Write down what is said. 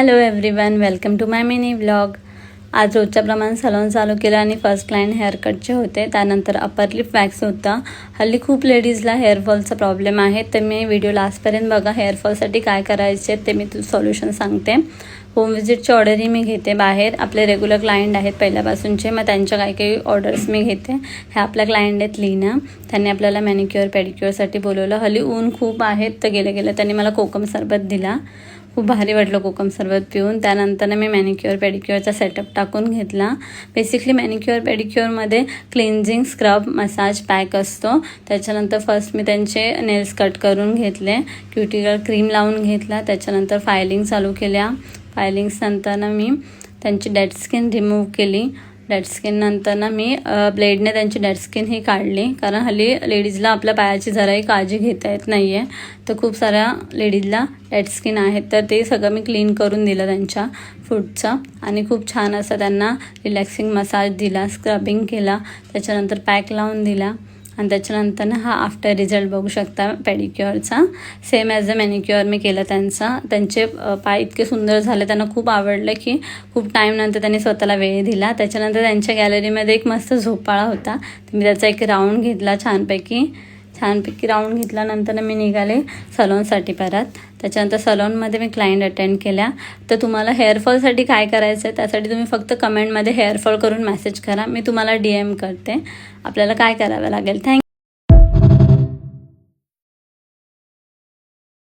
Hello everyone, welcome to my mini vlog. आज रोजच्याप्रमाणे salon चालू केलं आणि फर्स्ट क्लायंट हेअरकटचे होते. त्यानंतर अपर लिप वॅक्स होता. हल्ली खूप लेडीजला हेअरफॉलचा प्रॉब्लेम आहे, तर मी व्हिडिओ लास्टपर्यंत बघा. हेअरफॉलसाठी काय करायचे ते मी सोल्युशन सांगते. होम व्हिजिटची ऑर्डरही मी घेते बाहेर. आपले रेग्युलर क्लायंट आहेत पहिल्यापासूनचे, मग त्यांच्या काही ऑर्डर्स मी घेते. हे आपल्या क्लायंट आहेत लीना. त्यांनी आपल्याला मॅनिक्युअर पेडिक्युअरसाठी बोलवलं. हल्ली ऊन खूप आहेत, तर गेले त्यांनी मला कोकम सरबत दिला. खूप भारी वाटलं कोकम सरबत पिऊन. त्यानंतर मी मॅनिक्युअर पेडिक्युअरचा सेटअप टाकून घेतला. बेसिकली मॅनिक्युअर पेडिक्युअरमध्ये क्लिन्झिंग, स्क्रब, मसाज पॅक असतो. त्याच्यानंतर फर्स्ट मी त्यांचे नेल्स कट करून घेतले, क्युटिकल क्रीम लावून घेतला. त्याच्यानंतर फायलिंग चालू केल्या. फायलिंग्सनंतर मी त्यांची डेड स्किन रिमूव्ह केली. डेड स्किननंतर मी ब्लेडने त्यांची डेड स्किन ही काढली, कारण हल्ली लेडीजला आपल्या पायाची जराही काळजी घेता येत नाही आहे. तर खूप साऱ्या लेडीजला डेड स्किन आहेत, तर ते सगळं मी क्लीन करून दिलं त्यांच्या फूटचं. आणि खूप छान असं त्यांना रिलॅक्सिंग मसाज दिला, स्क्रबिंग केला. त्याच्यानंतर पॅक लावून दिला. आणि त्याच्यानंतर हा आफ्टर रिझल्ट बघू शकता पेडिक्युअरचा. सेम ॲज अ मॅनिक्युअर मी केलं त्यांचे पाय इतके सुंदर झाले. त्यांना खूप आवडलं की खूप टाईमनंतर त्यांनी स्वतःला वेळ दिला. त्याच्यानंतर त्यांच्या गॅलरीमध्ये एक मस्त झोपाळा होता, तर मी त्याचा एक राऊंड घेतला. छानपैकी राऊंड घेतल्यानंतर मी निघाले सलॉनसाठी परत. त्याच्यानंतर सलॉनमध्ये मी क्लायंट अटेंड केल्या. तर तुम्हाला हेअरफॉलसाठी काय करायचं आहे त्यासाठी तुम्ही फक्त कमेंटमध्ये हेअरफॉल करून मेसेज करा. मी तुम्हाला DM करते. आपल्याला काय करावं लागेल. थँक्यू.